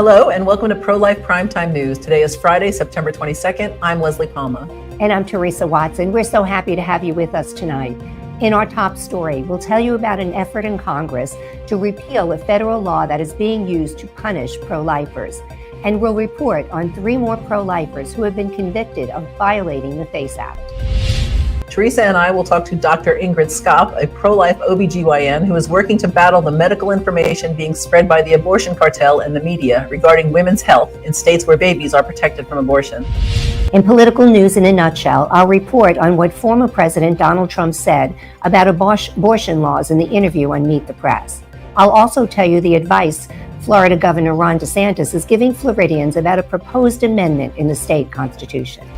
Hello and welcome to Pro-Life Primetime News. Today is Friday, September 22nd. I'm Leslie Palma. And I'm Teresa Watson. We're so happy to have you with us tonight. In our top story, we'll tell you about an effort in Congress to repeal a federal law that is being used to punish pro-lifers. And we'll report on 3 more pro-lifers who have been convicted of violating the FACE Act. Teresa and I will talk to Dr. Ingrid Skopp, a pro-life OBGYN who is working to battle the medical information being spread by the abortion cartel and the media regarding women's health in states where babies are protected from abortion. In political news in a nutshell, I'll report on what former President Donald Trump said about abortion laws in the interview on Meet the Press. I'll also tell you the advice Florida Governor Ron DeSantis is giving Floridians about a proposed amendment in the state constitution.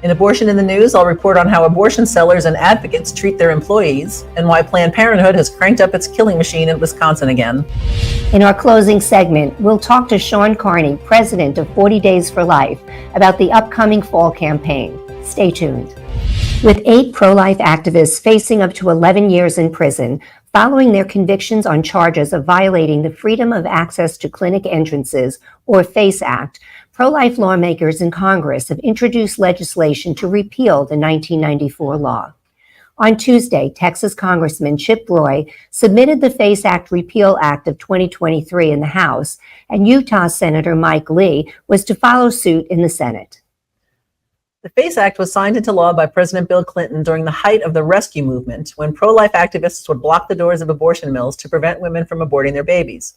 In Abortion in the News, I'll report on how abortion sellers and advocates treat their employees and why Planned Parenthood has cranked up its killing machine in Wisconsin again. In our closing segment, we'll talk to Sean Carney, president of 40 Days for Life, about the upcoming fall campaign. Stay tuned. With 8 pro-life activists facing up to 11 years in prison, following their convictions on charges of violating the Freedom of Access to Clinic Entrances, or FACE Act, pro-life lawmakers in Congress have introduced legislation to repeal the 1994 law. On Tuesday, Texas Congressman Chip Roy submitted the FACE Act Repeal Act of 2023 in the House, and Utah Senator Mike Lee was to follow suit in the Senate. The FACE Act was signed into law by President Bill Clinton during the height of the rescue movement, when pro-life activists would block the doors of abortion mills to prevent women from aborting their babies.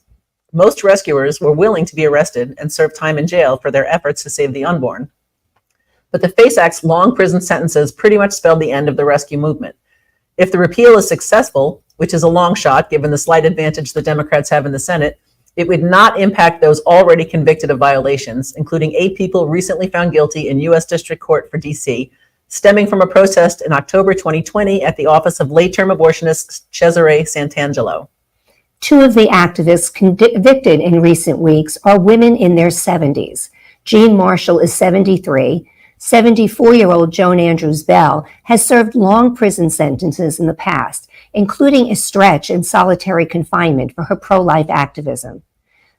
Most rescuers were willing to be arrested and serve time in jail for their efforts to save the unborn. But the FACE Act's long prison sentences pretty much spelled the end of the rescue movement. If the repeal is successful, which is a long shot given the slight advantage the Democrats have in the Senate, it would not impact those already convicted of violations, including 8 people recently found guilty in U.S. District Court for D.C., stemming from a protest in October 2020 at the office of late-term abortionist Cesare Santangelo. 2 of the activists convicted in recent weeks are women in their 70s. Jean Marshall is 73. 74-year-old Joan Andrews Bell has served long prison sentences in the past, including a stretch in solitary confinement for her pro-life activism.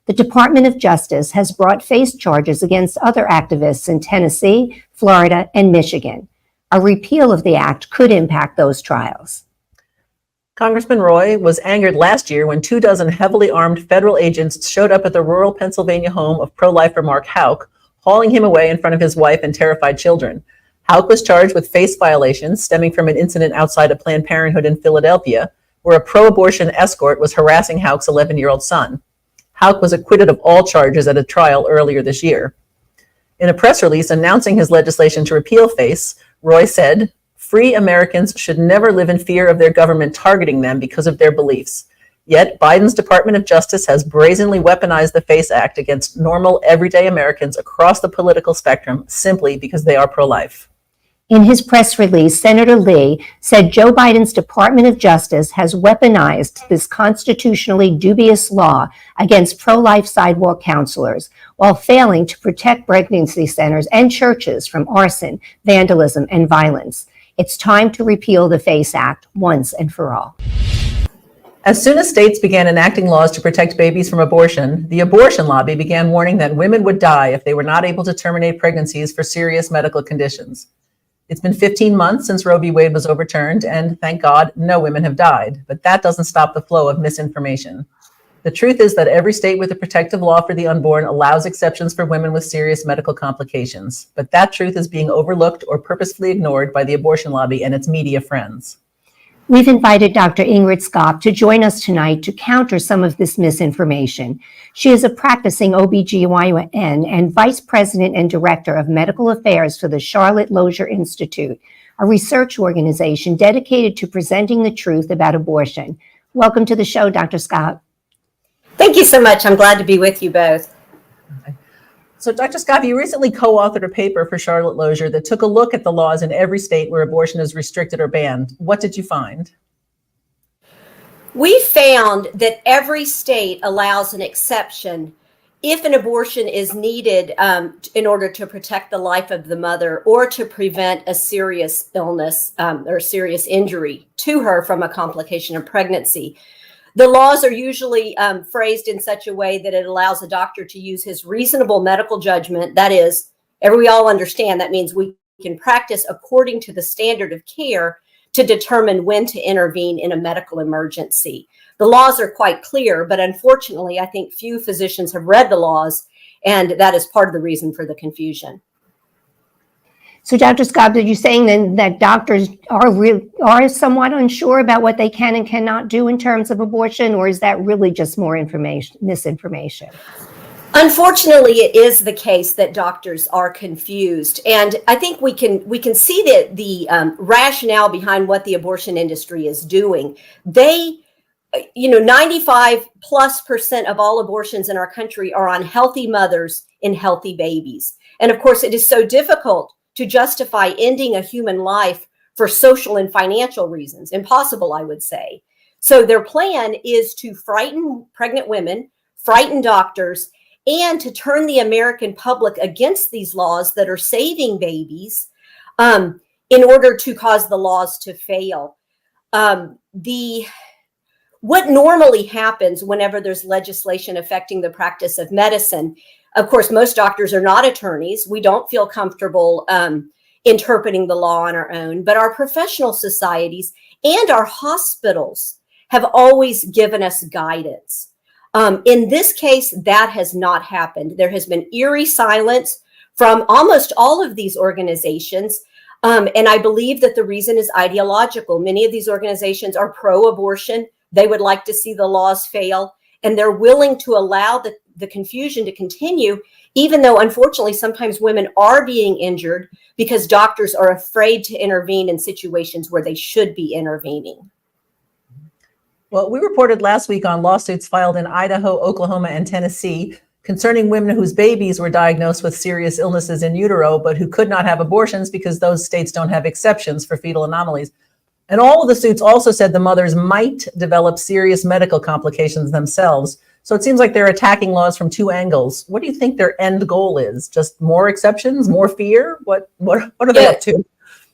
The Department of Justice has brought FACE charges against other activists in Tennessee, Florida, and Michigan. A repeal of the act could impact those trials. Congressman Roy was angered last year when 24 heavily armed federal agents showed up at the rural Pennsylvania home of pro-lifer Mark Houck, hauling him away in front of his wife and terrified children. Houck was charged with FACE violations stemming from an incident outside a Planned Parenthood in Philadelphia, where a pro-abortion escort was harassing Houck's 11-year-old son. Houck was acquitted of all charges at a trial earlier this year. In a press release announcing his legislation to repeal FACE, Roy said, "Free Americans should never live in fear of their government targeting them because of their beliefs. Yet Biden's Department of Justice has brazenly weaponized the FACE Act against normal, everyday Americans across the political spectrum simply because they are pro-life." In his press release, Senator Lee said Joe Biden's Department of Justice has weaponized this constitutionally dubious law against pro-life sidewalk counselors while failing to protect pregnancy centers and churches from arson, vandalism, and violence. It's time to repeal the FACE Act once and for all. As soon as states began enacting laws to protect babies from abortion, the abortion lobby began warning that women would die if they were not able to terminate pregnancies for serious medical conditions. It's been 15 months since Roe v. Wade was overturned, and thank God, no women have died. But that doesn't stop the flow of misinformation. The truth is that every state with a protective law for the unborn allows exceptions for women with serious medical complications. But that truth is being overlooked or purposefully ignored by the abortion lobby and its media friends. We've invited Dr. Ingrid Skopp to join us tonight to counter some of this misinformation. She is a practicing OBGYN and Vice President and Director of Medical Affairs for the Charlotte Lozier Institute, a research organization dedicated to presenting the truth about abortion. Welcome to the show, Dr. Skopp. Thank you so much. I'm glad to be with you both. So, Dr. Skopp, you recently co-authored a paper for Charlotte Lozier that took a look at the laws in every state where abortion is restricted or banned. What did you find? We found that every state allows an exception if an abortion is needed in order to protect the life of the mother or to prevent a serious illness or serious injury to her from a complication of pregnancy. The laws are usually phrased in such a way that it allows a doctor to use his reasonable medical judgment. That is, we all understand that means we can practice according to the standard of care to determine when to intervene in a medical emergency. The laws are quite clear, but unfortunately, I think few physicians have read the laws, and that is part of the reason for the confusion. So, Dr. Scott, are you saying then that doctors are somewhat unsure about what they can and cannot do in terms of abortion, or is that really just more misinformation? Unfortunately, it is the case that doctors are confused, and I think we can see the rationale behind what the abortion industry is doing. They, 95+% of all abortions in our country are on healthy mothers and healthy babies, and of course, it is so difficult to justify ending a human life for social and financial reasons. Impossible, I would say. So their plan is to frighten pregnant women, frighten doctors, and to turn the American public against these laws that are saving babies in order to cause the laws to fail. What normally happens whenever there's legislation affecting the practice of medicine, of course, most doctors are not attorneys. We don't feel comfortable interpreting the law on our own, but our professional societies and our hospitals have always given us guidance. In this case, that has not happened. There has been eerie silence from almost all of these organizations. And I believe that the reason is ideological. Many of these organizations are pro-abortion. They would like to see the laws fail, and they're willing to allow the confusion to continue, even though, unfortunately, sometimes women are being injured because doctors are afraid to intervene in situations where they should be intervening. Well, we reported last week on lawsuits filed in Idaho, Oklahoma, and Tennessee concerning women whose babies were diagnosed with serious illnesses in utero, but who could not have abortions because those states don't have exceptions for fetal anomalies. And all of the suits also said the mothers might develop serious medical complications themselves. So it seems like they're attacking laws from two angles. What do you think their end goal is? Just more exceptions, more fear? What are they up to?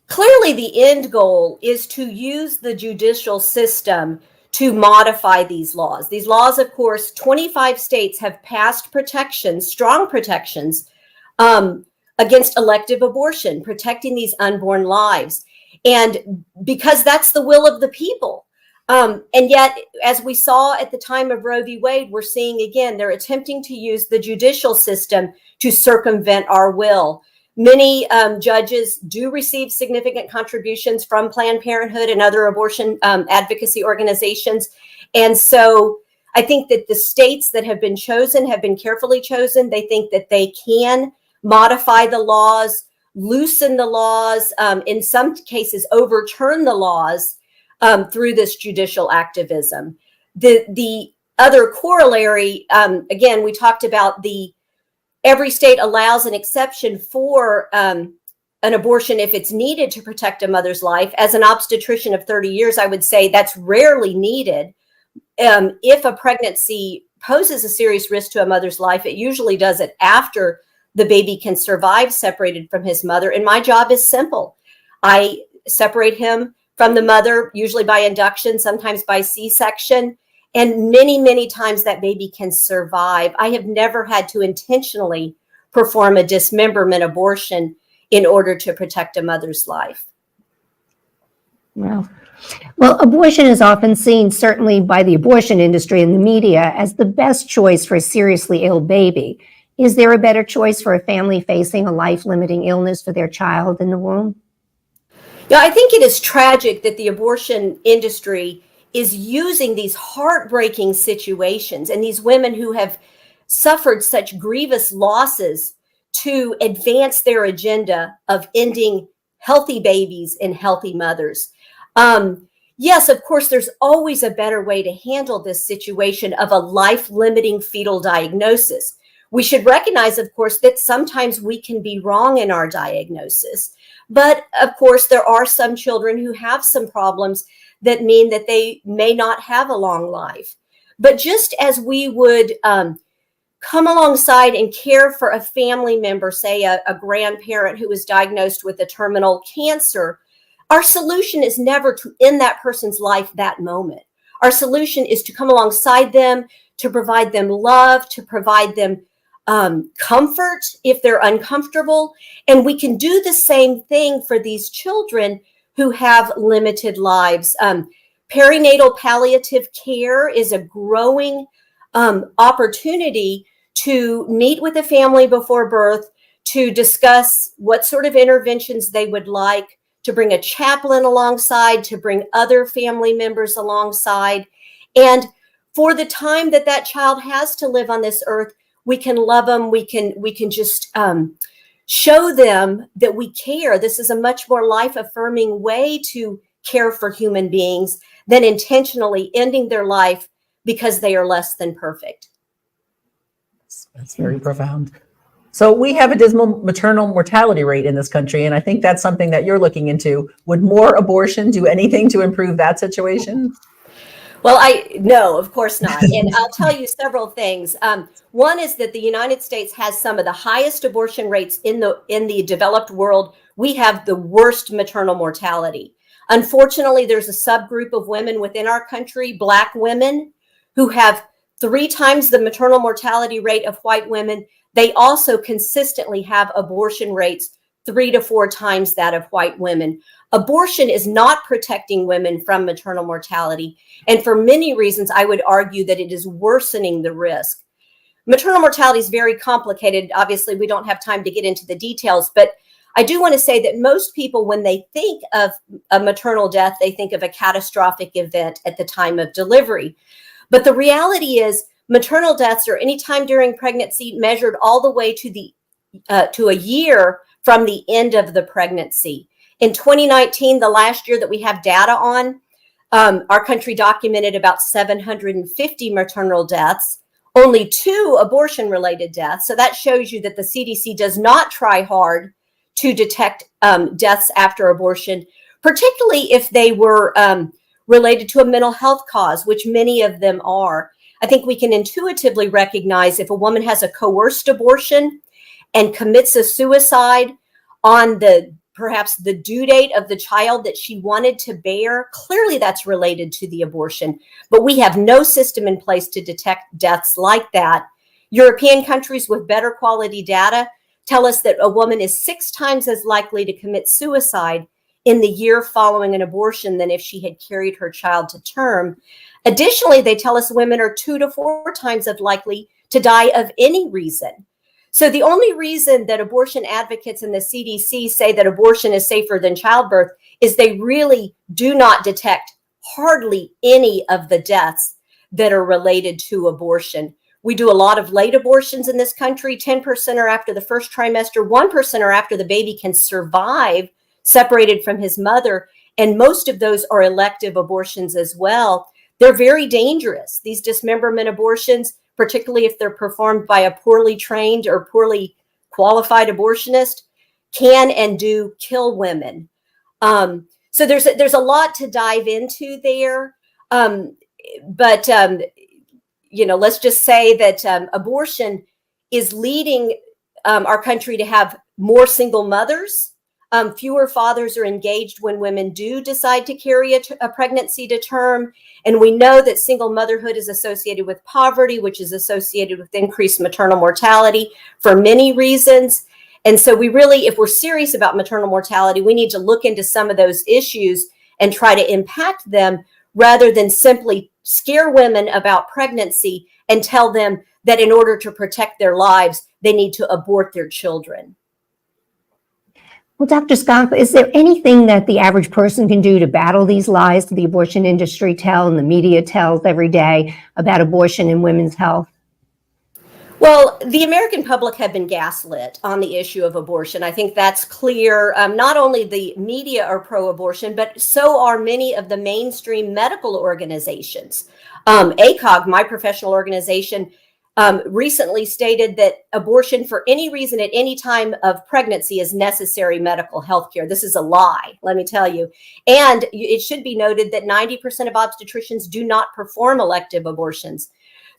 Clearly, the end goal is to use the judicial system to modify these laws. These laws, of course, 25 states have passed protections, strong protections, against elective abortion, protecting these unborn lives. And because that's the will of the people. And yet, as we saw at the time of Roe v. Wade, we're seeing again, they're attempting to use the judicial system to circumvent our will. Many judges do receive significant contributions from Planned Parenthood and other abortion advocacy organizations. And so I think that the states that have been chosen have been carefully chosen. They think that they can modify the laws, loosen the laws, in some cases overturn the laws through this judicial activism. The other corollary, again, we talked about every state allows an exception for an abortion if it's needed to protect a mother's life. As an obstetrician of 30 years, I would say that's rarely needed. If a pregnancy poses a serious risk to a mother's life, it usually does it after the baby can survive separated from his mother. And my job is simple. I separate him from the mother, usually by induction, sometimes by C-section. And many, many times that baby can survive. I have never had to intentionally perform a dismemberment abortion in order to protect a mother's life. Wow. Well, abortion is often seen, certainly by the abortion industry and the media, as the best choice for a seriously ill baby. Is there a better choice for a family facing a life-limiting illness for their child in the womb? Yeah, I think it is tragic that the abortion industry is using these heartbreaking situations and these women who have suffered such grievous losses to advance their agenda of ending healthy babies and healthy mothers. Yes, of course, there's always a better way to handle this situation of a life-limiting fetal diagnosis. We should recognize, of course, that sometimes we can be wrong in our diagnosis. But of course, there are some children who have some problems that mean that they may not have a long life. But just as we would come alongside and care for a family member, say a grandparent who was diagnosed with a terminal cancer, our solution is never to end that person's life that moment. Our solution is to come alongside them, to provide them love, to provide them comfort if they're uncomfortable. And we can do the same thing for these children who have limited lives. Perinatal palliative care is a growing opportunity to meet with the family before birth, to discuss what sort of interventions they would like, to bring a chaplain alongside, to bring other family members alongside. And for the time that that child has to live on this earth, we can love them. We can just show them that we care. This is a much more life-affirming way to care for human beings than intentionally ending their life because they are less than perfect. That's very profound. So we have a dismal maternal mortality rate in this country, and I think that's something that you're looking into. Would more abortion do anything to improve that situation? Well, no, of course not. And I'll tell you several things. One is that the United States has some of the highest abortion rates in the developed world. We have the worst maternal mortality. Unfortunately, there's a subgroup of women within our country, Black women, who have 3 times the maternal mortality rate of white women. They also consistently have abortion rates 3 to 4 times that of white women. Abortion is not protecting women from maternal mortality. And for many reasons, I would argue that it is worsening the risk. Maternal mortality is very complicated. Obviously, we don't have time to get into the details, but I do want to say that most people, when they think of a maternal death, they think of a catastrophic event at the time of delivery. But the reality is maternal deaths are any time during pregnancy measured all the way to a year from the end of the pregnancy. In 2019, the last year that we have data on, our country documented about 750 maternal deaths, only 2 abortion-related deaths. So that shows you that the CDC does not try hard to detect deaths after abortion, particularly if they were related to a mental health cause, which many of them are. I think we can intuitively recognize if a woman has a coerced abortion and commits a suicide on perhaps the due date of the child that she wanted to bear, clearly that's related to the abortion. But we have no system in place to detect deaths like that. European countries with better quality data tell us that a woman is 6 times as likely to commit suicide in the year following an abortion than if she had carried her child to term. Additionally, they tell us women are 2 to 4 times as likely to die of any reason. So the only reason that abortion advocates and the CDC say that abortion is safer than childbirth is they really do not detect hardly any of the deaths that are related to abortion. We do a lot of late abortions in this country. 10% are after the first trimester, 1% are after the baby can survive separated from his mother. And most of those are elective abortions as well. They're very dangerous. These dismemberment abortions, particularly if they're performed by a poorly trained or poorly qualified abortionist, can and do kill women. So there's a lot to dive into there. But let's just say that abortion is leading our country to have more single mothers. Fewer fathers are engaged when women do decide to carry a pregnancy to term. And we know that single motherhood is associated with poverty, which is associated with increased maternal mortality for many reasons. And so we really, if we're serious about maternal mortality, we need to look into some of those issues and try to impact them rather than simply scare women about pregnancy and tell them that in order to protect their lives, they need to abort their children. Well, Dr. Scott, is there anything that the average person can do to battle these lies that the abortion industry tell and the media tells every day about abortion and women's health? Well, the American public have been gaslit on the issue of abortion. I think that's clear. Not only the media are pro-abortion, but so are many of the mainstream medical organizations. ACOG, my professional organization, recently stated that abortion for any reason at any time of pregnancy is necessary medical health care. This is a lie, let me tell you. And it should be noted that 90% of obstetricians do not perform elective abortions.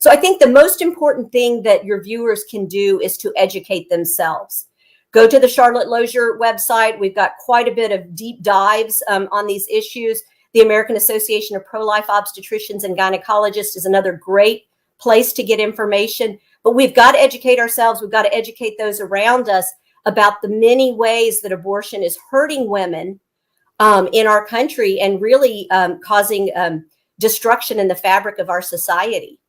So I think the most important thing that your viewers can do is to educate themselves. Go to the Charlotte Lozier website. We've got quite a bit of deep dives on these issues. The American Association of Pro-Life Obstetricians and Gynecologists is another great place to get information. But we've got to educate ourselves. We've got to educate those around us about the many ways that abortion is hurting women in our country and really causing destruction in the fabric of our society.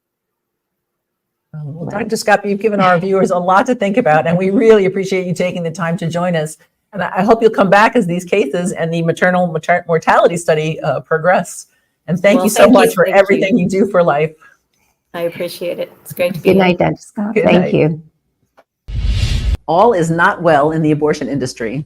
Well, Dr. Scott, you've given our viewers a lot to think about, and we really appreciate you taking the time to join us. And I hope you'll come back as these cases and the maternal mortality study progress. And thank you so much for everything you do for life. I appreciate it. It's great to be here. Good night, Dr. Scott. Good Thank night. you. All is not well in the abortion industry.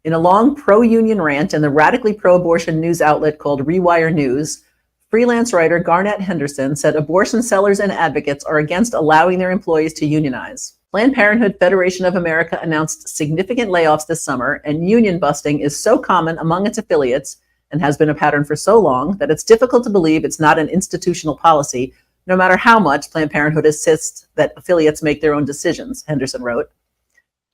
In a long pro-union rant in the radically pro-abortion news outlet called Rewire News, freelance writer Garnett Henderson said abortion sellers and advocates are against allowing their employees to unionize. Planned Parenthood Federation of America announced significant layoffs this summer, and union busting is so common among its affiliates and has been a pattern for so long that it's difficult to believe it's not an institutional policy, no matter how much Planned Parenthood insists that affiliates make their own decisions, Henderson wrote.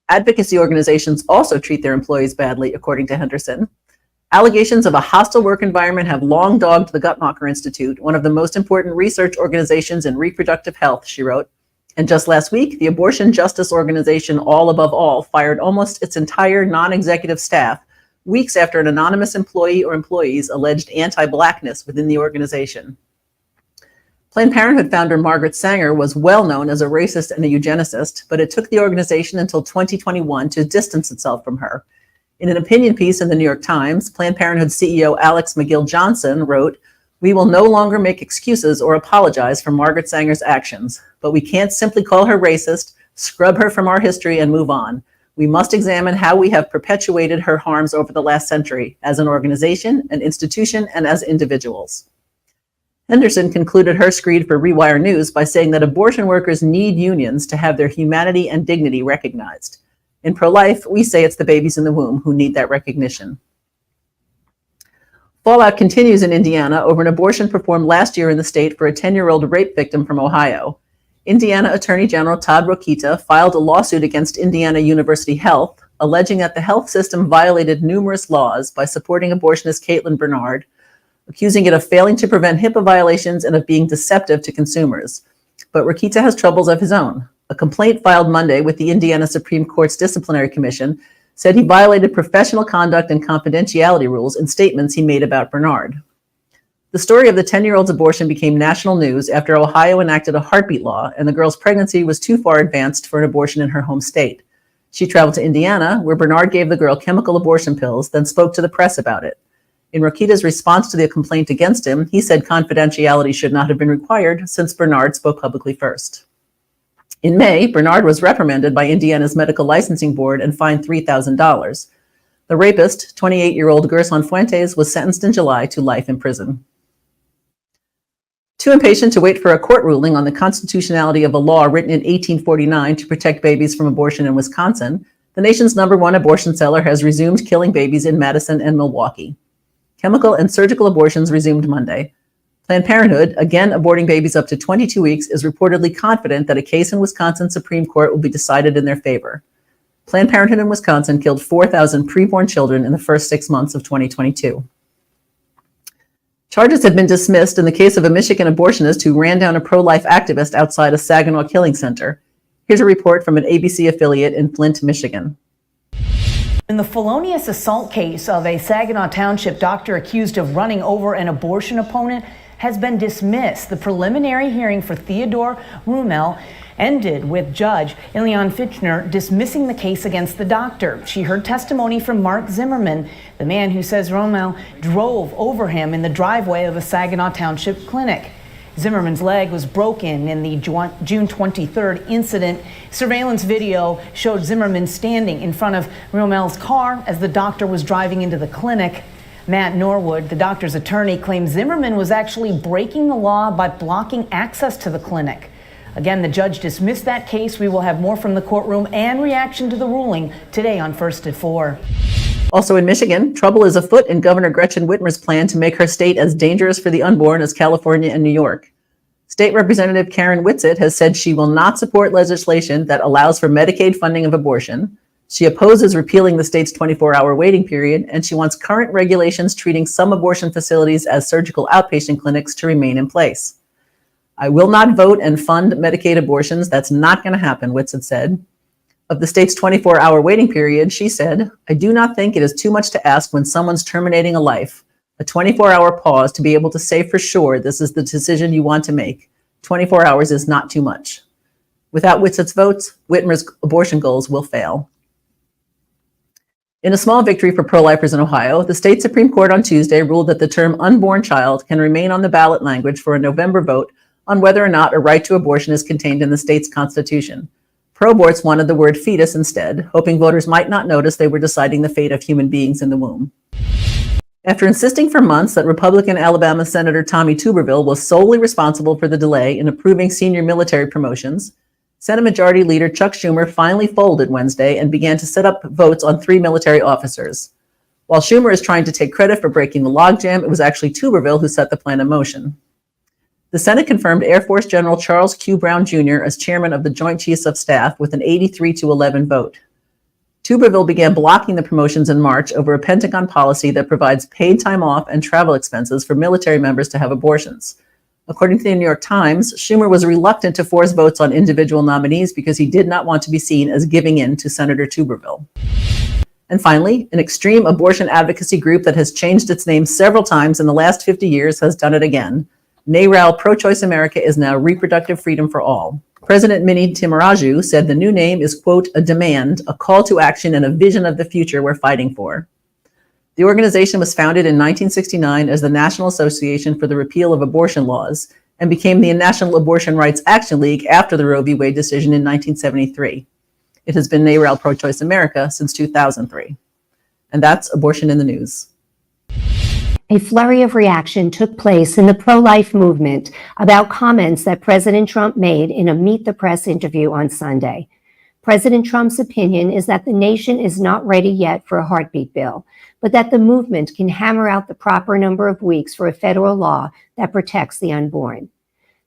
Advocacy organizations also treat their employees badly, according to Henderson. Allegations of a hostile work environment have long dogged the Guttmacher Institute, one of the most important research organizations in reproductive health, she wrote. And just last week, the abortion justice organization All Above All fired almost its entire non-executive staff weeks after an anonymous employee or employees alleged anti-Blackness within the organization. Planned Parenthood founder Margaret Sanger was well known as a racist and a eugenicist, but it took the organization until 2021 to distance itself from her. In an opinion piece in the New York Times, Planned Parenthood CEO Alex McGill Johnson wrote, "We will no longer make excuses or apologize for Margaret Sanger's actions, but we can't simply call her racist, scrub her from our history, and move on. We must examine how we have perpetuated her harms over the last century, as an organization, an institution, and as individuals." Henderson concluded her screed for Rewire News by saying that abortion workers need unions to have their humanity and dignity recognized. In pro-life, we say it's the babies in the womb who need that recognition. Fallout continues in Indiana over an abortion performed last year in the state for a 10-year-old rape victim from Ohio. Indiana Attorney General Todd Rokita filed a lawsuit against Indiana University Health, alleging that the health system violated numerous laws by supporting abortionist Caitlin Bernard, accusing it of failing to prevent HIPAA violations and of being deceptive to consumers. But Rokita has troubles of his own. A complaint filed Monday with the Indiana Supreme Court's Disciplinary Commission said he violated professional conduct and confidentiality rules in statements he made about Bernard. The story of the 10-year-old's abortion became national news after Ohio enacted a heartbeat law, and the girl's pregnancy was too far advanced for an abortion in her home state. She traveled to Indiana, where Bernard gave the girl chemical abortion pills, then spoke to the press about it. In Rokita's response to the complaint against him, he said confidentiality should not have been required since Bernard spoke publicly first. In May, Bernard was reprimanded by Indiana's Medical Licensing Board and fined $3,000. The rapist, 28-year-old Gerson Fuentes, was sentenced in July to life in prison. Too impatient to wait for a court ruling on the constitutionality of a law written in 1849 to protect babies from abortion in Wisconsin, the nation's #1 abortion seller has resumed killing babies in Madison and Milwaukee. Chemical and surgical abortions resumed Monday. Planned Parenthood, again aborting babies up to 22 weeks, is reportedly confident that a case in Wisconsin Supreme Court will be decided in their favor. Planned Parenthood in Wisconsin killed 4,000 preborn children in the first 6 months of 2022. Charges have been dismissed in the case of a Michigan abortionist who ran down a pro-life activist outside a Saginaw killing center. Here's a report from an ABC affiliate in Flint, Michigan. In the felonious assault case of a Saginaw Township doctor accused of running over an abortion opponent has been dismissed. The preliminary hearing for Theodore Rumel ended with Judge Ilion Fitchner dismissing the case against the doctor. She heard testimony from Mark Zimmerman, the man who says Rumel drove over him in the driveway of a Saginaw Township clinic. Zimmerman's leg was broken in the June 23rd incident. Surveillance video showed Zimmerman standing in front of Rumel's car as the doctor was driving into the clinic. Matt Norwood, the doctor's attorney, claims Zimmerman was actually breaking the law by blocking access to the clinic. Again, the judge dismissed that case. We will have more from the courtroom and reaction to the ruling today on First at 4. Also in Michigan, trouble is afoot in Governor Gretchen Whitmer's plan to make her state as dangerous for the unborn as California and New York. State Representative Karen Whitsitt has said she will not support legislation that allows for Medicaid funding of abortion, She opposes repealing the state's 24-hour waiting period, and she wants current regulations treating some abortion facilities as surgical outpatient clinics to remain in place. I will not vote and fund Medicaid abortions. That's not going to happen, Whitsitt said. Of the state's 24-hour waiting period, she said, I do not think it is too much to ask when someone's terminating a life, a 24-hour pause to be able to say for sure this is the decision you want to make. 24 hours is not too much. Without Whitsitt's votes, Whitmer's abortion goals will fail. In a small victory for pro-lifers in Ohio, the state Supreme Court on Tuesday ruled that the term unborn child can remain on the ballot language for a November vote on whether or not a right to abortion is contained in the state's constitution. Pro-aborts wanted the word fetus instead, hoping voters might not notice they were deciding the fate of human beings in the womb. After insisting for months that Republican Alabama Senator Tommy Tuberville was solely responsible for the delay in approving senior military promotions, Senate Majority Leader Chuck Schumer finally folded Wednesday and began to set up votes on 3 military officers. While Schumer is trying to take credit for breaking the logjam, it was actually Tuberville who set the plan in motion. The Senate confirmed Air Force General Charles Q. Brown Jr. as chairman of the Joint Chiefs of Staff with an 83-11 vote. Tuberville began blocking the promotions in March over a Pentagon policy that provides paid time off and travel expenses for military members to have abortions. According to the New York Times, Schumer was reluctant to force votes on individual nominees because he did not want to be seen as giving in to Senator Tuberville. And finally, an extreme abortion advocacy group that has changed its name several times in the last 50 years has done it again. NARAL Pro-Choice America is now Reproductive Freedom for All. President Minnie Timaraju said the new name is, quote, a demand, a call to action, and a vision of the future we're fighting for. The organization was founded in 1969 as the National Association for the Repeal of Abortion Laws and became the National Abortion Rights Action League after the Roe v. Wade decision in 1973. It has been NARAL Pro-Choice America since 2003. And that's Abortion in the News. A flurry of reaction took place in the pro-life movement about comments that President Trump made in a Meet the Press interview on Sunday. President Trump's opinion is that the nation is not ready yet for a heartbeat bill, but that the movement can hammer out the proper number of weeks for a federal law that protects the unborn.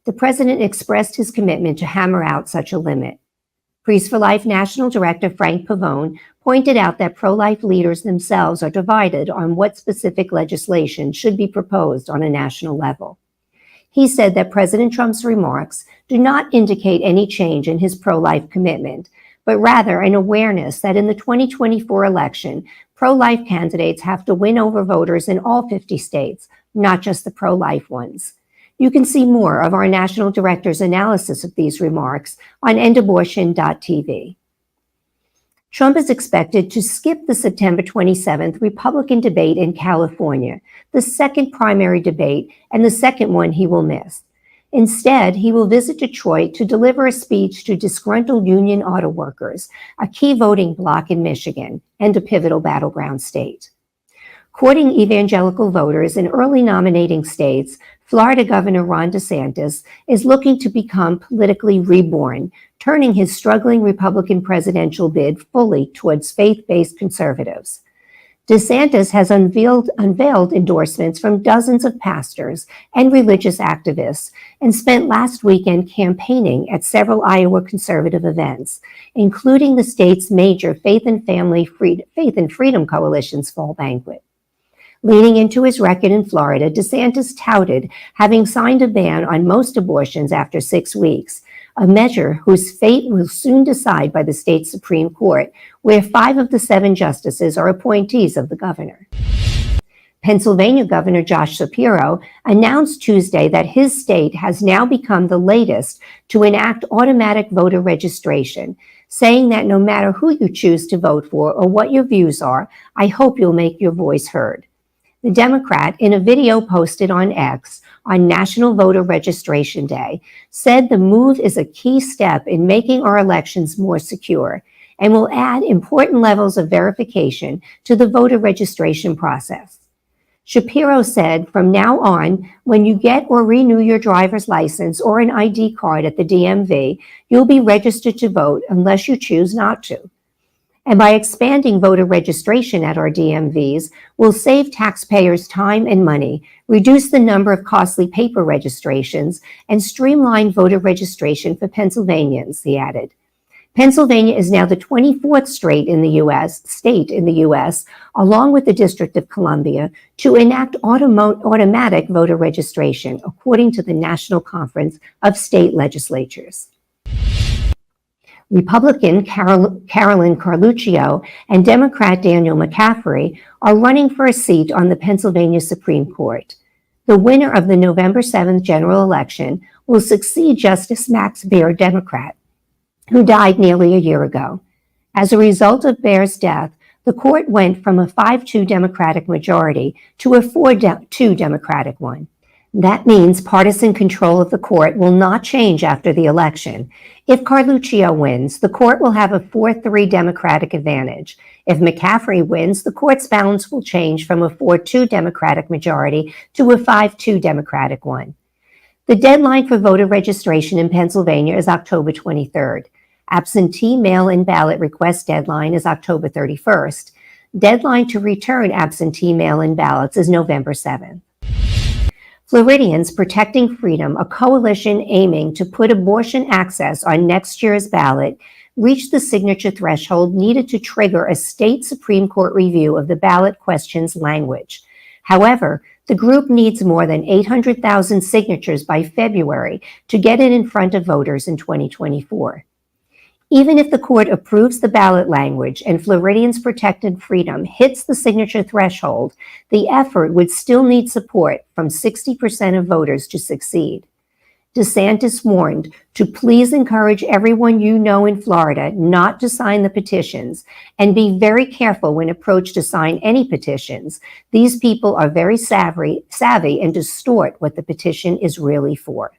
The president expressed his commitment to hammer out such a limit. Priests for Life National Director Frank Pavone pointed out that pro-life leaders themselves are divided on what specific legislation should be proposed on a national level. He said that President Trump's remarks do not indicate any change in his pro-life commitment, but rather an awareness that in the 2024 election, pro-life candidates have to win over voters in all 50 states, not just the pro-life ones. You can see more of our national director's analysis of these remarks on endabortion.tv. Trump is expected to skip the September 27th Republican debate in California, the second primary debate and the second one he will miss. Instead, he will visit Detroit to deliver a speech to disgruntled union auto workers, a key voting bloc in Michigan and a pivotal battleground state. Courting evangelical voters in early nominating states, Florida Governor Ron DeSantis is looking to become politically reborn, turning his struggling Republican presidential bid fully towards faith-based conservatives. DeSantis has unveiled endorsements from dozens of pastors and religious activists and spent last weekend campaigning at several Iowa conservative events, including the state's major Faith and Freedom Coalition's fall banquet. Leaning into his record in Florida, DeSantis touted having signed a ban on most abortions after 6 weeks, a measure whose fate will soon decide by the state Supreme Court, where 5 of the 7 justices are appointees of the governor. Pennsylvania Governor Josh Shapiro announced Tuesday that his state has now become the latest to enact automatic voter registration, saying that no matter who you choose to vote for or what your views are, I hope you'll make your voice heard. The Democrat, in a video posted on X on National Voter Registration Day, said the move is a key step in making our elections more secure and will add important levels of verification to the voter registration process. Shapiro said, from now on, when you get or renew your driver's license or an ID card at the DMV, you'll be registered to vote unless you choose not to. And by expanding voter registration at our DMVs, we'll save taxpayers time and money, reduce the number of costly paper registrations, and streamline voter registration for Pennsylvanians, he added. Pennsylvania is now the 24th state in the U.S., along with the District of Columbia, to enact automatic voter registration, according to the National Conference of State Legislatures. Republican Carolyn Carluccio and Democrat Daniel McCaffrey are running for a seat on the Pennsylvania Supreme Court. The winner of the November 7th general election will succeed Justice Max Baer, Democrat, who died nearly a year ago. As a result of Baer's death, the court went from a 5-2 Democratic majority to a 4-2 Democratic one. That means partisan control of the court will not change after the election. If Carluccio wins, the court will have a 4-3 Democratic advantage. If McCaffrey wins, the court's balance will change from a 4-2 Democratic majority to a 5-2 Democratic one. The deadline for voter registration in Pennsylvania is October 23rd. Absentee mail-in ballot request deadline is October 31st. Deadline to return absentee mail-in ballots is November 7th. Floridians Protecting Freedom, a coalition aiming to put abortion access on next year's ballot, reached the signature threshold needed to trigger a state Supreme Court review of the ballot question's language. However, the group needs more than 800,000 signatures by February to get it in front of voters in 2024. Even if the court approves the ballot language and Floridians Protecting Freedom hits the signature threshold, the effort would still need support from 60% of voters to succeed. DeSantis warned to please encourage everyone you know in Florida not to sign the petitions and be very careful when approached to sign any petitions. These people are very savvy and distort what the petition is really for.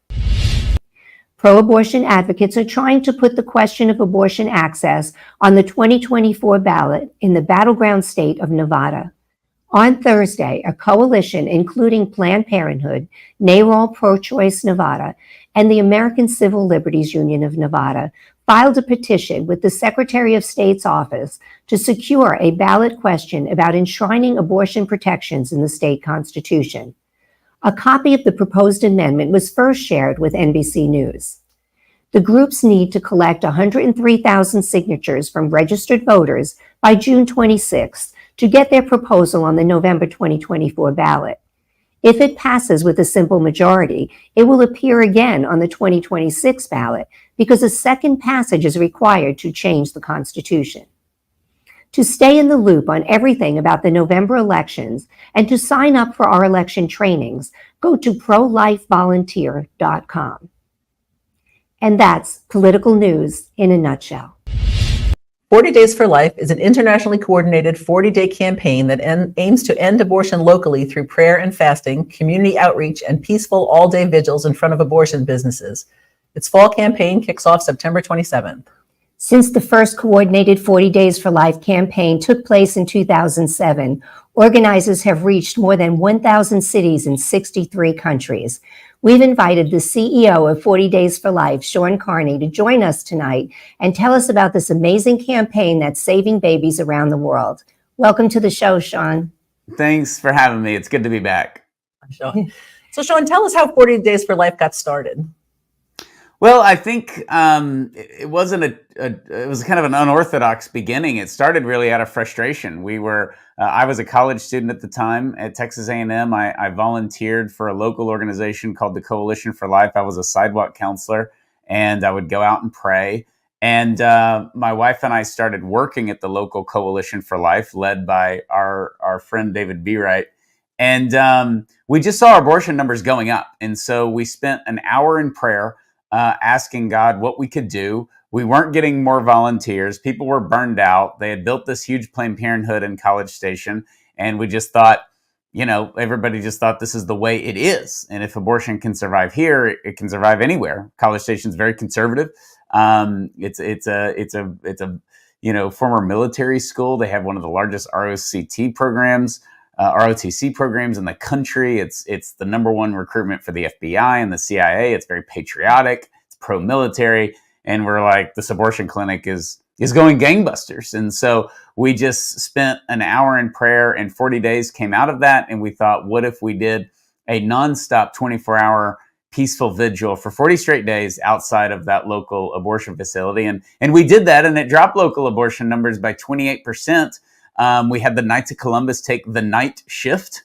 Pro-abortion advocates are trying to put the question of abortion access on the 2024 ballot in the battleground state of Nevada. On Thursday, a coalition including Planned Parenthood, NARAL Pro-Choice Nevada, and the American Civil Liberties Union of Nevada filed a petition with the Secretary of State's office to secure a ballot question about enshrining abortion protections in the state constitution. A copy of the proposed amendment was first shared with NBC News. The groups need to collect 103,000 signatures from registered voters by June 26th to get their proposal on the November 2024 ballot. If it passes with a simple majority, it will appear again on the 2026 ballot because a second passage is required to change the Constitution. To stay in the loop on everything about the November elections and to sign up for our election trainings, go to prolifevolunteer.com. And that's political news in a nutshell. 40 Days for Life is an internationally coordinated 40-day campaign that aims to end abortion locally through prayer and fasting, community outreach, and peaceful all-day vigils in front of abortion businesses. Its fall campaign kicks off September 27th. Since the first coordinated 40 Days for Life campaign took place in 2007, organizers have reached more than 1,000 cities in 63 countries. We've invited the CEO of 40 Days for Life, Sean Carney, to join us tonight and tell us about this amazing campaign that's saving babies around the world. Welcome to the show, Sean. Thanks for having me. It's good to be back. So, Sean, tell us how 40 Days for Life got started. Well, I think it wasn't it was kind of an unorthodox beginning. It started really out of frustration. I was a college student at the time at Texas A&M. I volunteered for a local organization called the Coalition for Life. I was a sidewalk counselor, and I would go out and pray. And my wife and I started working at the local Coalition for Life, led by our friend David B. Wright. And we just saw our abortion numbers going up. And so we spent an hour in prayer asking God what we could do. We weren't getting more volunteers. People were burned out. They had built this huge Planned Parenthood in College Station. And we just thought, everybody just thought this is the way it is. And if abortion can survive here, it can survive anywhere. College Station's very conservative. It's a former military school. They have one of the largest ROTC programs in the country. It's the number one recruitment for the FBI and the CIA. It's very patriotic. It's pro-military. And we're like, this abortion clinic is going gangbusters. And so we just spent an hour in prayer, and 40 days came out of that. And we thought, what if we did a nonstop 24-hour peaceful vigil for 40 straight days outside of that local abortion facility. And we did that, and it dropped local abortion numbers by 28%. We had the Knights of Columbus take the night shift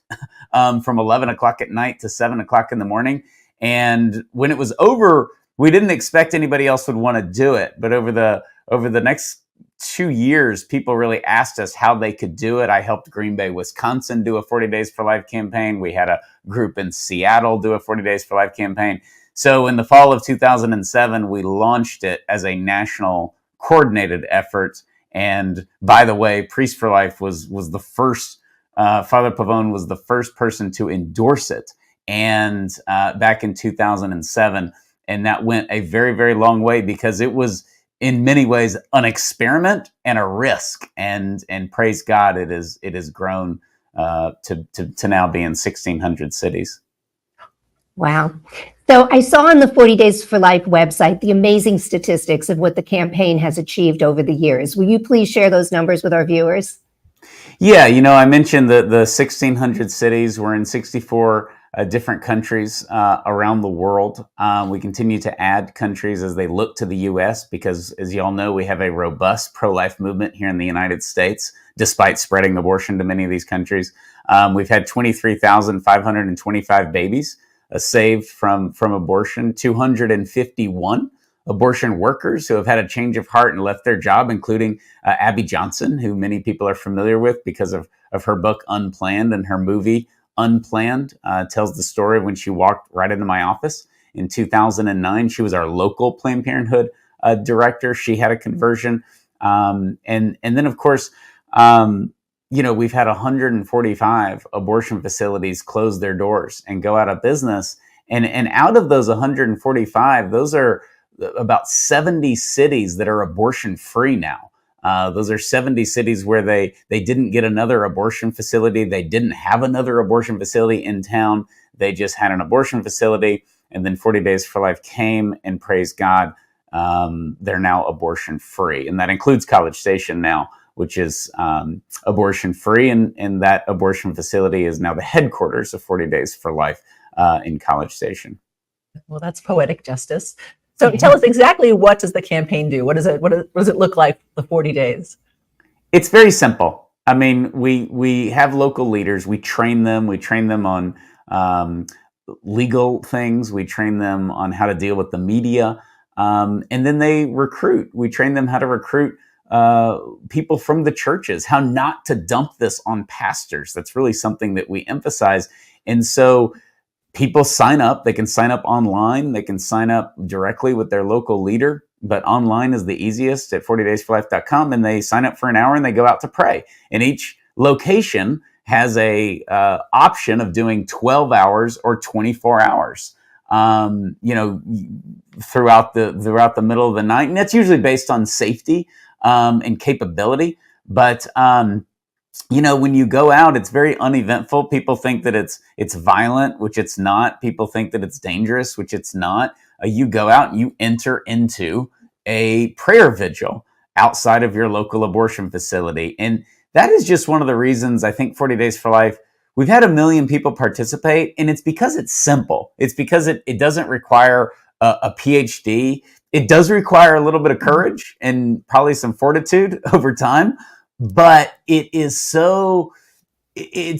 from 11 o'clock at night to 7 o'clock in the morning. And when it was over, we didn't expect anybody else would want to do it. But over the next 2 years, people really asked us how they could do it. I helped Green Bay, Wisconsin do a 40 Days for Life campaign. We had a group in Seattle do a 40 Days for Life campaign. So in the fall of 2007, we launched it as a national coordinated effort. And by the way, Priest for Life was the first, Father Pavone was the first person to endorse it. And back in 2007, and that went a very, very long way, because it was in many ways an experiment and a risk. And praise God, it has grown to now be in 1,600 cities. Wow. So I saw on the 40 Days for Life website the amazing statistics of what the campaign has achieved over the years. Will you please share those numbers with our viewers? Yeah, I mentioned the 1,600 cities. We're in 64 different countries around the world. We continue to add countries as they look to the U.S. because, as you all know, we have a robust pro-life movement here in the United States, despite spreading abortion to many of these countries. We've had 23,525 babies saved from abortion, 251 abortion workers who have had a change of heart and left their job, including Abby Johnson, who many people are familiar with because of her book Unplanned, and her movie Unplanned tells the story of when she walked right into my office in 2009. She was our local Planned Parenthood director. She had a conversion. And then, of course, we've had 145 abortion facilities close their doors and go out of business. And out of those 145, those are about 70 cities that are abortion free now. Those are 70 cities where they didn't get another abortion facility. They didn't have another abortion facility in town. They just had an abortion facility. And then 40 Days for Life came, and praise God, they're now abortion free. And that includes College Station now, which is abortion free. And that abortion facility is now the headquarters of 40 Days for Life in College Station. Well, that's poetic justice. So tell us exactly, what does the campaign do? What does it look like, the 40 days? It's very simple. I mean, we have local leaders. We train them. We train them on legal things. We train them on how to deal with the media. And then they recruit. We train them how to recruit people from the churches, how not to dump this on pastors. That's really something that we emphasize. And so people sign up. They can sign up online. They can sign up directly with their local leader, but online is the easiest at 40daysforlife.com. And they sign up for an hour and they go out to pray. And each location has a option of doing 12 hours or 24 hours, throughout the middle of the night. And that's usually based on safety and capability. But when you go out, it's very uneventful. People think that it's violent, which it's not. People think that it's dangerous, which it's not. You go out and you enter into a prayer vigil outside of your local abortion facility. And that is just one of the reasons I think 40 Days for Life, we've had 1 million people participate. And it's because it's simple. It's because it doesn't require a PhD. It does require a little bit of courage and probably some fortitude over time. But it's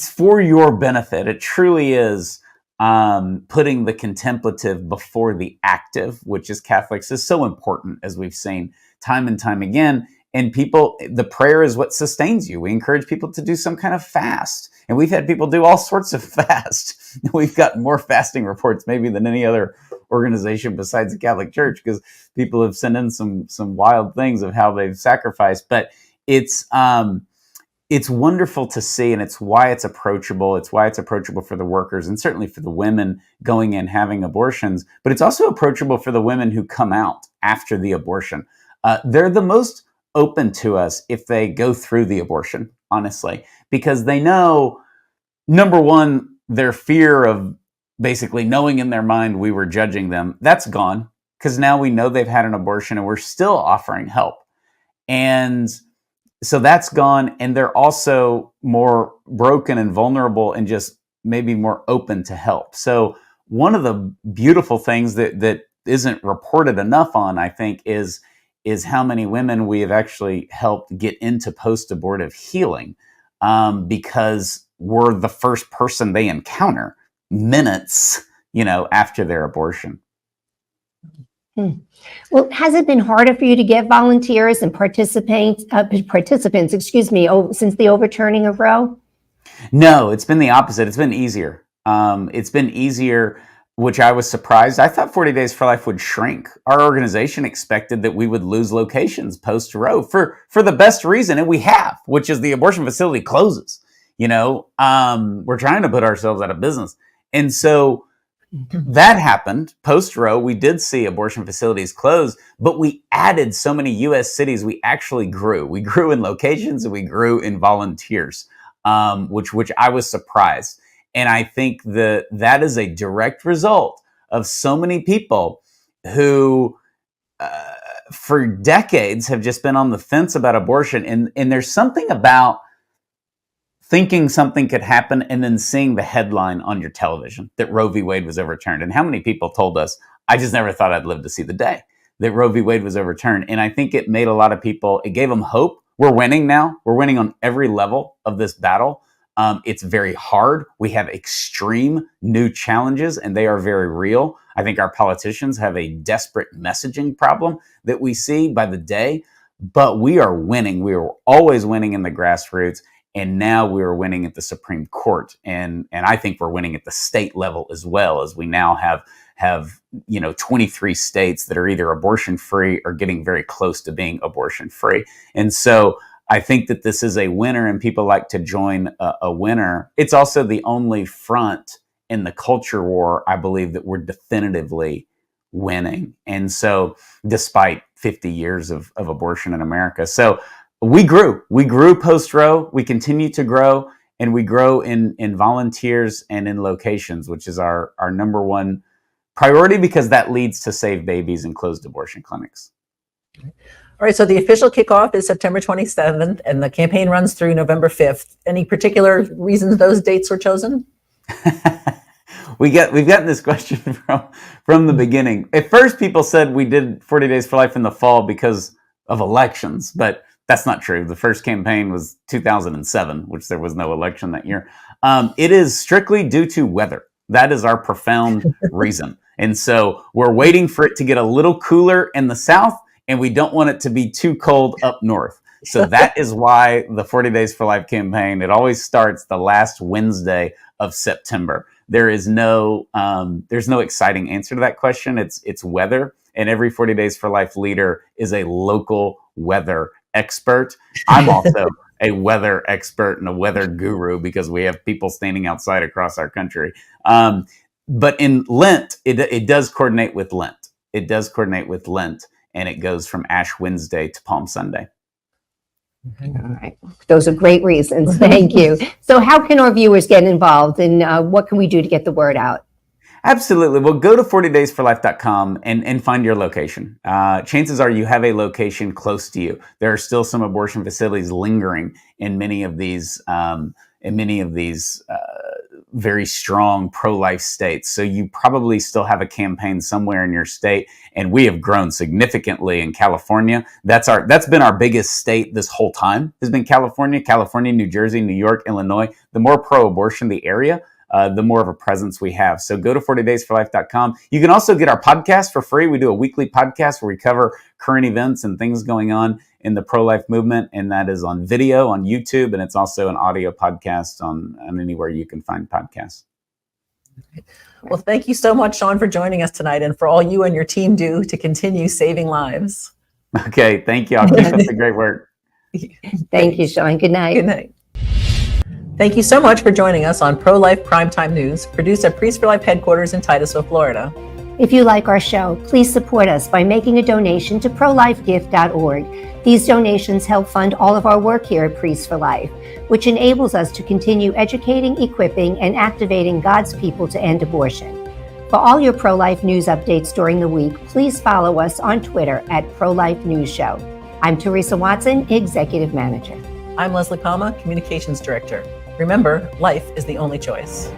for your benefit. It truly is putting the contemplative before the active, which as Catholics is so important, as we've seen time and time again. And the prayer is what sustains you. We encourage people to do some kind of fast. And we've had people do all sorts of fast. We've got more fasting reports maybe than any other organization besides the Catholic Church, because people have sent in some wild things of how they've sacrificed. But it's wonderful to see, and it's why it's approachable. It's why it's approachable for the workers and certainly for the women going in having abortions. But it's also approachable for the women who come out after the abortion. They're the most open to us if they go through the abortion, honestly, because they know, number one, their fear of basically knowing in their mind we were judging them, that's gone, because now we know they've had an abortion and we're still offering help. And so that's gone, and they're also more broken and vulnerable and just maybe more open to help. So one of the beautiful things that isn't reported enough on, I think, is how many women we have actually helped get into post-abortive healing, because we're the first person they encounter minutes, after their abortion. Well, has it been harder for you to get volunteers and participants, since the overturning of Roe? No, it's been the opposite. It's been easier. It's been easier, which I was surprised. I thought 40 Days for Life would shrink. Our organization expected that we would lose locations post Roe for the best reason, and we have, which is the abortion facility closes. We're trying to put ourselves out of business. And so that happened post Roe. We did see abortion facilities close, but we added so many U.S. cities. We actually grew. We grew in locations and we grew in volunteers, which I was surprised. And I think that is a direct result of so many people who, for decades, have just been on the fence about abortion. And there's something about thinking something could happen and then seeing the headline on your television that Roe v. Wade was overturned. And how many people told us, I just never thought I'd live to see the day that Roe v. Wade was overturned. And I think it made a lot of people, it gave them hope. We're winning now. We're winning on every level of this battle. It's very hard. We have extreme new challenges, and they are very real. I think our politicians have a desperate messaging problem that we see by the day, but we are winning. We are always winning in the grassroots. And now we're winning at the Supreme Court, and I think we're winning at the state level as well, as we now have 23 states that are either abortion free or getting very close to being abortion free. And so I think that this is a winner, and people like to join a winner. It's also the only front in the culture war, I believe, that we're definitively winning. And so, despite 50 years of abortion in America, so. We grew post Roe. We continue to grow, and we grow in volunteers and in locations, which is our number one priority, because that leads to save babies and closed abortion clinics. All right. So the official kickoff is September 27th, and the campaign runs through November 5th. Any particular reasons those dates were chosen? We've gotten this question from the beginning. At first, people said we did 40 Days for Life in the fall because of elections, but that's not true. The first campaign was 2007, which there was no election that year. It is strictly due to weather. That is our profound reason. And so we're waiting for it to get a little cooler in the south, and we don't want it to be too cold up north. So that is why the 40 Days for Life campaign, it always starts the last Wednesday of September. There's no exciting answer to that question. It's weather, and every 40 Days for Life leader is a local weather expert. I'm also a weather expert and a weather guru, because we have people standing outside across our country. But in Lent, it does coordinate with Lent. It does coordinate with Lent, and it goes from Ash Wednesday to Palm Sunday. All right. Those are great reasons. Thank you. So how can our viewers get involved, and what can we do to get the word out? Absolutely. Well, go to 40daysforlife.com and find your location. Chances are you have a location close to you. There are still some abortion facilities lingering in many of these very strong pro-life states. So you probably still have a campaign somewhere in your state. And we have grown significantly in California. That's been our biggest state this whole time, has been California, New Jersey, New York, Illinois. The more pro-abortion the area, the more of a presence we have. So go to 40daysforlife.com. You can also get our podcast for free. We do a weekly podcast where we cover current events and things going on in the pro-life movement. And that is on video on YouTube. And it's also an audio podcast on anywhere you can find podcasts. Well, thank you so much, Sean, for joining us tonight, and for all you and your team do to continue saving lives. Okay. Thank you. I'll keep up the great work. Thank you, Sean. Good night. Good night. Thank you so much for joining us on Pro-Life Primetime News, produced at Priest for Life headquarters in Titusville, Florida. If you like our show, please support us by making a donation to prolifegift.org. These donations help fund all of our work here at Priest for Life, which enables us to continue educating, equipping, and activating God's people to end abortion. For all your pro-life news updates during the week, please follow us on Twitter at Pro-Life News Show. I'm Teresa Watson, Executive Manager. I'm Leslie Palma, Communications Director. Remember, life is the only choice.